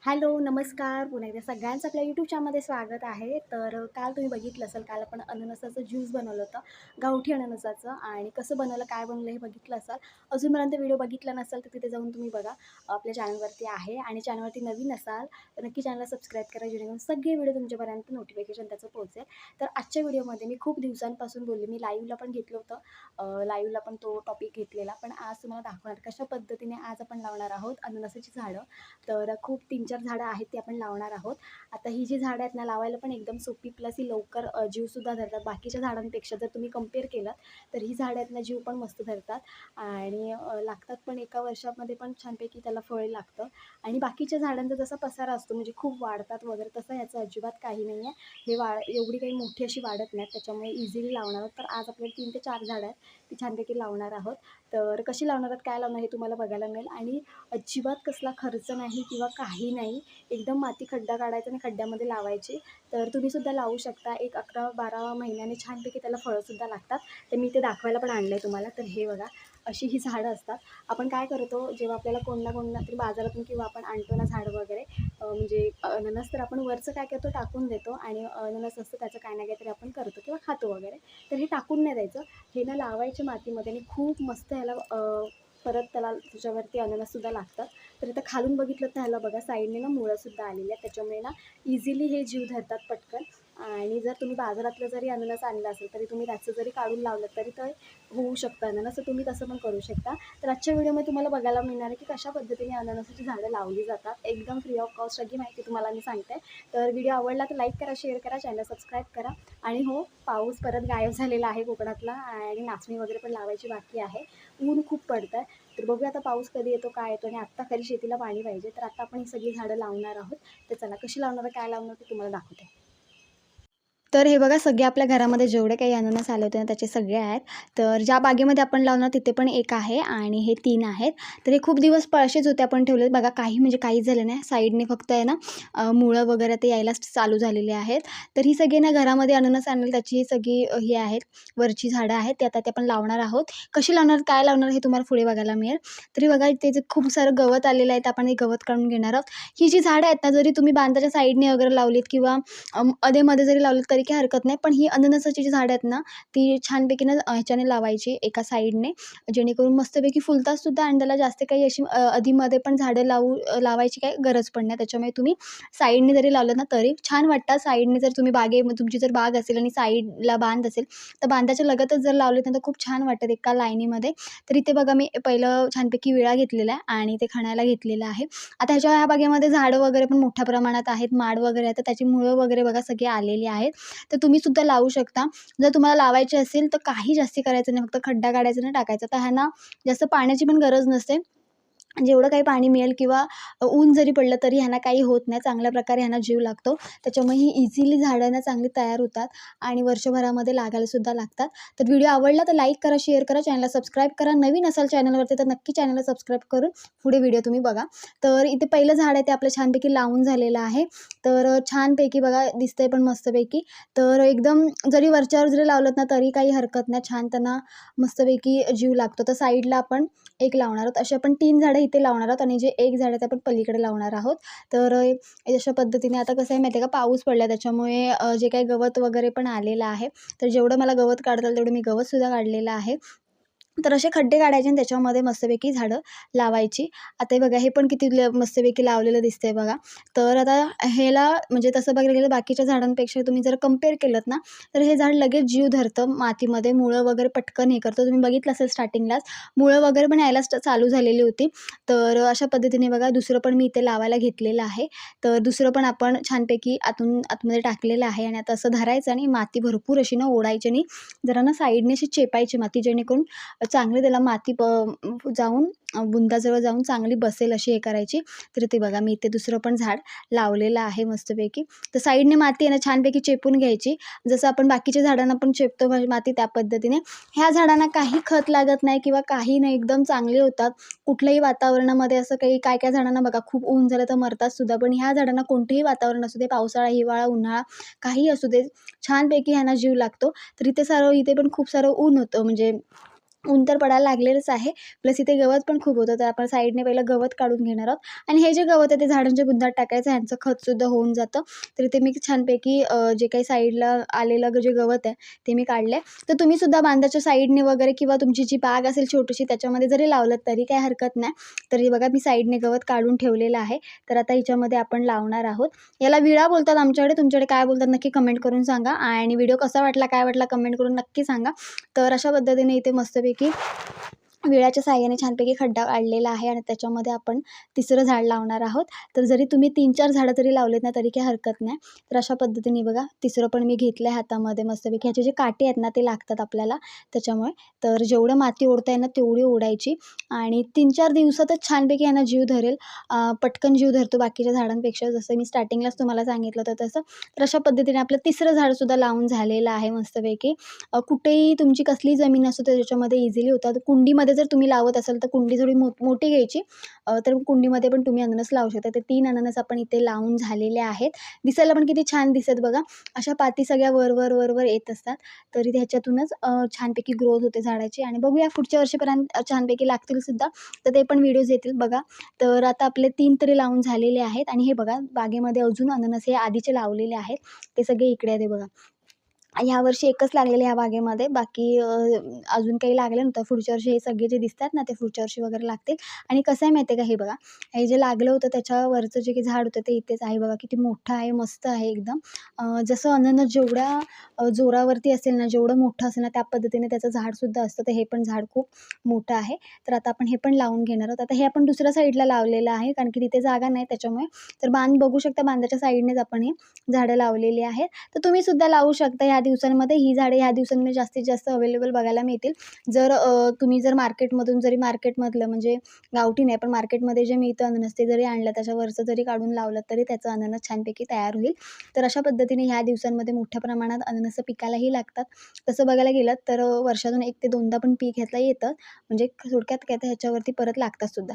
Hello, नमस्कार. पुन्हा एकदा सगळ्यांचं आपल्या यूट्यूब चॅनलमध्ये स्वागत आहे. तर काल तुम्ही बघितलं असेल, काल आपण अननसाचं ज्यूस बनवलं होतं, गावठी अननसाचं. आणि कसं बनवलं, काय बनवलं हे बघितलं असाल. अजूनपर्यंत व्हिडिओ बघितला नसेल तर तिथे जाऊन तुम्ही बघा. आपल्या चॅनलवरती आहे आणि चॅनलवरती नवीन असाल तर नक्की चॅनलला सबस्क्राईब करा, जेणेकरून सगळे व्हिडिओ तुमच्यापर्यंत नोटिफिकेशन त्याचं पोहोचेल. तर आजच्या व्हिडिओमध्ये मी खूप दिवसांपासून बोलले, मी लाईव्हला पण घेतलं होतं, लाईव्हला पण तो टॉपिक घेतलेला. पण आज तुम्हाला दाखवणार कशा पद्धतीने आज आपण लावणार आहोत अननसाची झाडं. तर खूप 3-4 झाडं आहेत ती आपण लावणार आहोत. आता ही जी झाडं आहेत ना, लावायला पण एकदम सोपी, प्लस ही लवकर जीवसुद्धा धरतात. बाकीच्या झाडांपेक्षा जर तुम्ही कंपेअर केलं तर ही झाडं आहेत ना, जीव पण मस्त धरतात आणि लागतात पण. एका वर्षामध्ये पण छानपैकी त्याला फळ लागतं. आणि बाकीच्या झाडांचा जसा पसारा असतो म्हणजे खूप वाढतात वगैरे, तसं ह्याचं अजिबात काही नाही आहे. हे एवढी काही मोठी अशी वाढत नाहीत, त्याच्यामुळे इझिली लावणार आहोत. तर आज आपल्याला 3 ते 4 झाडं आहेत, ती छानपैकी लावणार आहोत. तर कशी लावणार आहात, काय लावणार हे तुम्हाला बघायला मिळेल. आणि अजिबात कसला खर्च नाही किंवा काही नाही. एकदम माती खड्डा काढायचा आणि खड्ड्यामध्ये लावायची. तर तुम्हीसुद्धा लावू शकता. एक 11-12 महिन्याने छानपैकी त्याला फळंसुद्धा लागतात. तर मी ते दाखवायला पण आणलं आहे तुम्हाला. तर हे बघा, अशी ही झाडं असतात. आपण काय करतो, जेव्हा आपल्याला कोण ना तरी बाजारातून किंवा आपण आणतो ना झाडं वगैरे, म्हणजे अननस, तर आपण वरचं काय करतो, टाकून देतो. आणि अननस असतं त्याचं काही ना काहीतरी आपण करतो किंवा खातो वगैरे. तर हे टाकून नाही द्यायचं. हे ना लावायचे मातीमध्ये आणि खूप मस्त ह्याला परत त्याला त्याच्यावरती अननससुद्धा लागतात. तर इथं खालून बघितलं तर ह्याला बघा, साईडने ना मुळंसुद्धा आलेली आहेत. त्याच्यामुळे ना इझिली हे जीव धरतात पटकन. आणि जर तुम्ही बाजारातलं जरी अननस आणलं असेल तरी तुम्ही त्याचं जरी काढून लावलं तरी ते होऊ शकतं अननस. तर तुम्ही तसं पण करू शकता. तर आजच्या व्हिडिओमध्ये तुम्हाला बघायला मिळणार आहे की कशा पद्धतीने अननसाची झाडं लावली जातात. एकदम फ्री ऑफ कॉस्ट सगळी माहिती तुम्हाला मी सांगते. तर व्हिडिओ आवडला तर लाईक करा, शेअर करा, चॅनल सबस्क्राईब करा. आणि हो, पाऊस परत गायब झालेला आहे कोकणातला आणि नाचणी वगैरे पण लावायची बाकी आहे. ऊन खूप पडतं आहे. तर बघूया आता पाऊस कधी येतो, काय येतो. आणि आत्ता खरी शेतीला पाणी पाहिजे. तर आता आपण ही सगळी झाडं लावणार आहोत. तर चला, कशी लावणार, काय लावणार ते तुम्हाला दाखवते. तर हे बघा, सगळे आपल्या घरामध्ये जेवढे काही अननस आले होते ना त्याचे सगळे आहेत. तर ज्या बागेमध्ये आपण लावणार तिथे पण एक आहे आणि हे 3 आहेत. तर हे खूप दिवस असेच होते, आपण ठेवले बघा. काही म्हणजे काहीच झालं नाही. साईडने फक्त आहे ना मुळं वगैरे ते यायला चालू झालेले आहेत. तर ही सगळी ना घरामध्ये अननस आणलेली त्याची ही सगळी ही आहेत, वरची झाडं आहेत. ते आता ते आपण लावणार आहोत. कशी लावणार, काय लावणार हे तुम्हाला पुढे बघायला मिळेल. तरी बघा, इथे जे खूप सारं गवत आलेलं आहे, तर आपण हे गवत काढून घेणार आहोत. ही जी झाडं आहेत ना, जरी तुम्ही बांधाच्या साईडने वगैरे लावलीत किंवा अधेमध्ये जरी लावलं तरी काही हरकत नाही. पण ही अननसाची जी झाडं आहेत ना, ती छानपैकी ना ह्याच्याने लावायची एका साईडने, जेणेकरून मस्तपैकी फुलतातसुद्धा. आणि त्याला जास्त काही अशी अधीमध्ये पण झाडं लावायची काही गरज पण नाही. त्याच्यामुळे तुम्ही साईडने जरी लावलं ना तरी छान वाटतात. साईडने जर तुम्ही तुमची जर बाग असेल आणि साईडला बांध असेल, तर बांधाच्या लगतच जर लावलेत ना तर खूप छान वाटतात एका लाईनीमध्ये. तर इथे बघा, मी पहिलं छानपैकी विळा घेतलेला आहे आणि ते खणायला घेतलेलं आहे. आता ह्या बागेमध्ये झाडं वगैरे पण मोठ्या प्रमाणात आहेत, माड वगैरे आहे, तर त्याची मुळं वगैरे बघा सगळी आलेली आहेत. तर तुम्हीसुद्धा लावू शकता. जर तुम्हाला लावायचे असेल तर काही जास्ती करायचं नाही, फक्त खड्डा काढायचा नाही, टाकायचा. तर ह्यांना जास्त पाण्याची पण गरज नसते. जेवढं काही पाणी मिळेल किंवा ऊन जरी पडलं तरी ह्यांना काही होत नाही. चांगल्या प्रकारे ह्यांना जीव लागतो. त्याच्यामुळे ही इझिली झाडं ना चांगली तयार होतात आणि वर्षभरामध्ये लागायलासुद्धा लागतात. तर व्हिडिओ आवडला तर लाईक करा, शेअर करा, चॅनलला सबस्क्राईब करा. नवीन असाल चॅनलवरती तर नक्की चॅनलला सबस्क्राईब करून पुढे व्हिडिओ तुम्ही बघा. तर इथे पहिलं झाड आहे ते आपलं छानपैकी लावून झालेलं आहे. तर छानपैकी बघा दिसतंय पण मस्तपैकी. तर एकदम जरी वरच्यावर जरी लावलत ना तरी काही हरकत नाही. छान त्यांना मस्तपैकी जीव लागतो. तर साईडला आपण एक लावणार आहोत. अशी आपण 3 झाडं इथे लावणार आहोत आणि जे एक झाड आहे ते आपण पलीकडे लावणार आहोत. तर अशा पद्धतीने आता कसं आहे माहिती आहे का, पाऊस पडला त्याच्यामुळे जे काही गवत वगैरे पण आलेलं आहे. तर जेवढं मला गवत काढता येईल तेवढं मी गवतसुद्धा काढलेलं आहे. तर असे खड्डे काढायचे आणि त्याच्यामध्ये मस्तपैकी झाडं लावायची. आता हे बघा, हे पण किती मस्तपैकी लावलेलं दिसतंय बघा. तर आता ह्याला म्हणजे तसं बघायला गेलं बाकीच्या झाडांपेक्षा तुम्ही जर कंपेअर केलंत ना, तर हे झाड लगेच जीव धरतं मातीमध्ये. मुळं वगैरे पटकन हे करतं. तुम्ही बघितलं असेल स्टार्टिंगलाच मुळं वगैरे पण यायला चालू झालेली होती. तर अशा पद्धतीने बघा, दुसरं पण मी इथे लावायला घेतलेलं आहे. तर दुसरं पण आपण छानपैकी आतमध्ये टाकलेलं आहे. आणि आता असं धरायचं आणि माती भरपूर अशी ना ओढायची आणि जरा ना साईडने अशी चेपायची माती, जेणेकरून चांगली त्याला माती जाऊन बुंदाजवळ जाऊन चांगली बसेल अशी हे करायची. तर ते बघा, मी इथे दुसरं पण झाड लावलेलं आहे मस्तपैकी. तर साईडने माती आहे ना छानपैकी चेपून घ्यायची, जसं आपण बाकीच्या झाडांना पण चेपतो माती त्या पद्धतीने. ह्या झाडांना काही खत लागत नाही किंवा काही नाही, एकदम चांगले होतात कुठल्याही वातावरणामध्ये. असं काही काय काय झाडांना बघा खूप ऊन झालं तर मरतात सुद्धा, पण ह्या झाडांना कोणतेही वातावरण असू दे, पावसाळा, हिवाळा, उन्हाळा, काही असू दे, छानपैकी ह्यांना जीव लागतो. तर इथे पण खूप सारं ऊन होतं, म्हणजे ऊन तर पडायला लागलेलंच आहे. प्लस इथे गवत पण खूप होतं, तर आपण साईडने पहिलं गवत काढून घेणार आहोत. आणि हे जे गवत आहे ते झाडांच्या बुंध्यात टाकायचं, ह्यांचं खतसुद्धा होऊन जातं. तर इथे मी छानपैकी जे काही साईडला आलेलं जे गवत आहे ते मी काढलं. तर तुम्हीसुद्धा बांधाच्या साईडने वगैरे किंवा तुमची जी बाग असेल छोटीशी त्याच्यामध्ये जरी लावलं तरी काही हरकत नाही. तर हे बघा मी साईडने गवत काढून ठेवलेलं आहे. तर आता हिच्यामध्ये आपण लावणार आहोत. याला विळा बोलतात आमच्याकडे, तुमच्याकडे काय बोलतात नक्की कमेंट करून सांगा. आणि व्हिडिओ कसा वाटला, काय वाटला कमेंट करून नक्की सांगा. तर अशा पद्धतीने इथे मस्तपैकी विळ्याच्या साहाय्याने छानपैकी खड्डा काढलेला आहे आणि त्याच्यामध्ये आपण तिसरं झाड लावणार आहोत. तर जरी तुम्ही 3-4 झाडं जरी लावलेत ना तरी काही हरकत नाही. तर अशा पद्धतीने बघा तिसरं पण मी घेतलं आहे हातामध्ये मस्तपैकी. ह्याचे जे काटे आहेत ना ते लागतात आपल्याला त्याच्यामुळे. तर जेवढं माती ओढता येईल ना तेवढी ओढायची आणि 3-4 दिवसातच छानपैकी यांना जीव धरेल. पटकन जीव धरतो बाकीच्या झाडांपेक्षा, जसं मी स्टार्टिंगलाच तुम्हाला सांगितलं होतं तसं. तर अशा पद्धतीने आपलं तिसरं झाडसुद्धा लावून झालेलं आहे मस्तपैकी. कुठेही तुमची कसली जमीन असो तर त्याच्यामध्ये इझिली होतात. कुंडीमध्ये जर तुम्ही लावत असाल तर कुंडी थोडी मोठी घ्यायची. तर कुंडीमध्ये पण तुम्ही अननस लावू शकता. ते 3 अननस आपण इथे लावून झालेले आहेत. दिसायला पण किती छान दिसतात बघा. अशा पाती सगळ्या वर येत असतात. तरी ह्याच्यातूनच छानपैकी ग्रोथ होते झाडाची आणि बघूया पुढच्या वर्षीपर्यंत छानपैकी लागतील सुद्धा. तर ते पण व्हिडिओज येतील बघा. तर आता आपले 3 तरी लावून झालेले आहेत आणि हे बघा बागेमध्ये अजून अननस हे आधीचे लावलेले आहेत. ते सगळे इकडे आहेत हे बघा. ह्यावर्षी एकच लागलेलं ह्या बागेमध्ये. बाकी अजून काही लागलं नव्हतं. पुढच्या वर्षी हे सगळे जे दिसतात ना ते पुढच्या वर्षी वगैरे लागतील. आणि कसं आहे माहिती आहे का, हे बघा हे जे लागलं होतं त्याच्यावरचं जे काही झाड होतं ते इथेच आहे बघा. किती मोठं आहे, मस्त आहे एकदम. जसं अननस जेवढ्या जोरावरती असेल ना, जेवढं मोठं असेल ना त्या पद्धतीने त्याचं झाडसुद्धा असतं. तर हे पण झाड खूप मोठं आहे. तर आता आपण हे पण लावून घेणार आहोत. आता हे आपण दुसऱ्या साईडला लावलेलं आहे कारण की तिथे जागा नाही त्याच्यामुळे. तर बांध बघू शकता, बांधाच्या साईडनेच आपण हे झाडं लावलेली आहेत. तर तुम्ही सुद्धा लावू शकता ह्या दिवसांमध्ये. ही झाडे ह्या दिवसांमध्ये जास्तीत जास्त अवेलेबल बघायला मिळतील. जर तुम्ही जर मार्केटमधून जरी मार्केटमधलं म्हणजे गावठी नाही पण मार्केटमध्ये जे मिळतं अननस ते जरी आणलं, त्याच्यावरचं जरी काढून लावलं तरी त्याचं अननस छानपैकी तयार होईल. तर अशा पद्धतीने ह्या दिवसांमध्ये मोठ्या प्रमाणात अननसं पिकायलाही लागतात. तसं बघायला गेलं तर वर्षातून 1 ते 2दा पण पीक घेता येतं. म्हणजे थोडक्यात काय तर ह्याच्यावरती परत लागतात सुद्धा.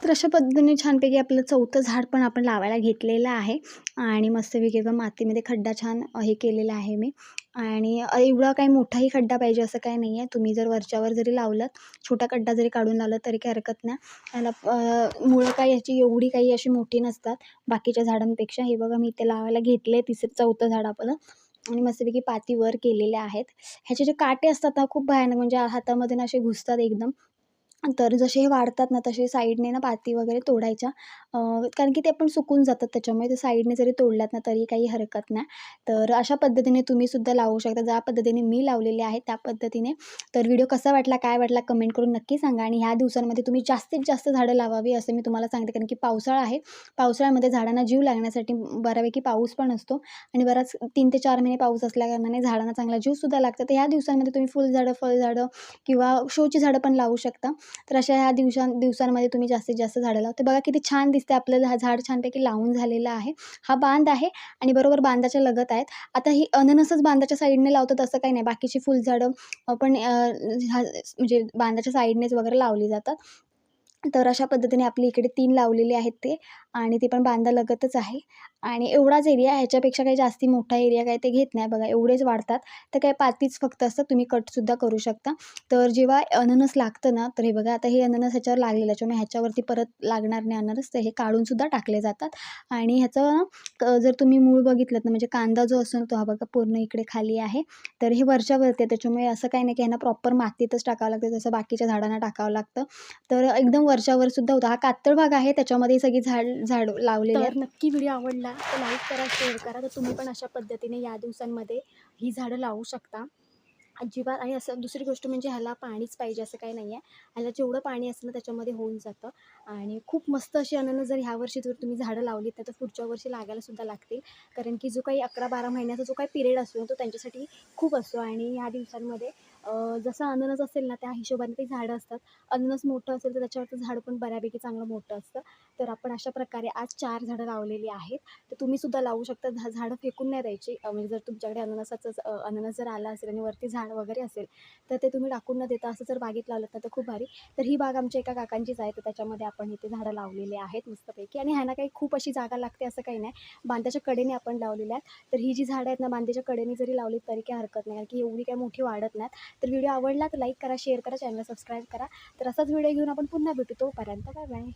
तर अशा पद्धतीने छानपैकी आपलं 4थं झाड पण आपण लावायला घेतलेलं आहे आणि मस्तपैकी एकदम मातीमध्ये खड्डा छान हे केलेला आहे मी. आणि एवढा काही मोठाही खड्डा पाहिजे असं काही नाही आहे. तुम्ही जर वरच्यावर जरी लावलात, छोटा खड्डा जरी काढून लावला तरी काही हरकत नाही. त्याला मुळं काही याची एवढी काही अशी मोठी नसतात बाकीच्या झाडांपेक्षा. हे बघा मी इथे लावायला घेतले 4थं झाड आपलं आणि मस्तपैकी पाती वर केलेल्या आहेत. ह्याचे जे काटे असतात ना खूप भयानक, म्हणजे हातामध्ये ना असे घुसतात एकदम. तर जसे हे वाढतात ना तसे साईडने ना पाती वगैरे तोडायच्या. कारण की ते पण सुकून जातात त्याच्यामुळे ते साईडने जरी तोडल्यात ना तरी काही हरकत नाही. तर अशा पद्धतीने तुम्हीसुद्धा लावू शकता. ज्या पद्धतीने मी लावलेले आहे त्या पद्धतीने. तर व्हिडिओ कसा वाटला, काय वाटला कमेंट करून नक्की सांगा. आणि ह्या दिवसांमध्ये तुम्ही जास्तीत जास्त झाडं लावावी असं मी तुम्हाला सांगते. कारण की पावसाळा आहे. पावसाळ्यामध्ये झाडांना जीव लागण्यासाठी बऱ्यापैकी पाऊस पण असतो आणि बराच 3 ते 4 महिने पाऊस असल्याकारणाने झाडांना चांगला जीवसुद्धा लागतो. तर ह्या दिवसांमध्ये तुम्ही फुलझाडं, फळझाडं किंवा शोची झाडं पण लावू शकता. तर अशा ह्या दिवसांमध्ये तुम्ही जास्तीत जास्त झाडं लावा. तर बघा किती छान दिसते आपलं झाड छानपैकी लावून झालेलं आहे. हा बांध आहे आणि बरोबर बांधाच्या लगत आहेत. आता ही अननसच बांधाच्या साईडने लावतात असं काही नाही. बाकीची फुलझाडं पण म्हणजे बांधाच्या साईडनेच वगैरे लावली जातात. तर अशा पद्धतीने आपली इकडे 3 लावलेले आहेत ते आणि ते पण बांधालगतच आहे आणि एवढाच एरिया, ह्याच्यापेक्षा काही जास्ती मोठा एरिया काही ते घेत नाही बघा. एवढेच वाढतात. तर काय पातीच फक्त असतात. तुम्ही कटसुद्धा करू शकता. तर जेव्हा अननस लागतं ना, तर हे बघा आता हे अननस ह्याच्यावर लागलेलं आहे. त्याच्यामुळे ह्याच्यावरती परत लागणार नाही अननस. तर हे काढूनसुद्धा टाकले जातात आणि ह्याचं जर तुम्ही मूळ बघितलंत ना, म्हणजे कांदा जो असतो ना, तो हा बघा पूर्ण इकडे खाली आहे. तर हे वरच्या-वरती आहे. त्याच्यामुळे असं काही नाही की ह्यांना प्रॉपर मातीतच टाकावं लागतं, जसं बाकीच्या झाडांना टाकावं लागतं. तर एकदम वरच्यावर सुद्धा होता. हा कातळ भाग आहे, त्याच्यामध्ये सगळी झाड लावलेली आहेत. तर नक्की व्हिडिओ आवडला तर लाईक करा, शेअर करा. तर तुम्ही पण अशा पद्धतीने या दिवसांमध्ये ही झाडं लावू शकता. अजिबात. आणि असं दुसरी गोष्ट म्हणजे ह्याला पाणीच पाहिजे असं काही नाही आहे. ह्याला जेवढं पाणी असेल ना त्याच्यामध्ये होऊन जातं आणि खूप मस्त अशी अननस जर ह्या वर्षी जर तुम्ही झाडं लावलीत ना तर पुढच्या वर्षी लागायला सुद्धा लागतील. कारण की जो काही 11-12 महिन्याचा जो काही पिरियड असतो ना तो त्यांच्यासाठी खूप असतो आणि ह्या दिवसांमध्ये जसं अननस असेल ना त्या हिशोबाने ते झाडं असतात. अननस मोठं असेल तर त्याच्यावरचं झाड पण बऱ्यापैकी चांगलं मोठं असतं. तर आपण अशा प्रकारे आज 4 झाडं लावलेली आहेत. तर तुम्हीसुद्धा लावू शकता. झाडं फेकून नाही द्यायची. म्हणजे जर तुमच्याकडे अननस जर आला असेल आणि वरती झाड वगैरे असेल तर ते तुम्ही टाकून न देता असं जर बागेत लावलं ना तर खूप भारी. तर ही बाग आमच्या एका काकांचीच आहे. तर त्याच्यामध्ये आपण इथे झाडं लावलेली आहेत मस्तपैकी आणि ह्यांना काही खूप अशी जागा लागते असं काही नाही. बांधाच्या कडेने आपण लावलेल्या आहेत. तर ही जी झाडं आहेत ना बांधाच्या कडेने जरी लावली तरी काही हरकत नाही, कारण की एवढी काही मोठी वाढत नाहीत. तर व्हिडिओ आवडला तर लाईक करा, शेअर करा, चॅनलला सबस्क्राईब करा. तर असाच व्हिडिओ घेऊन आपण पुन्हा भेटू. तोपर्यंत बाय बाय.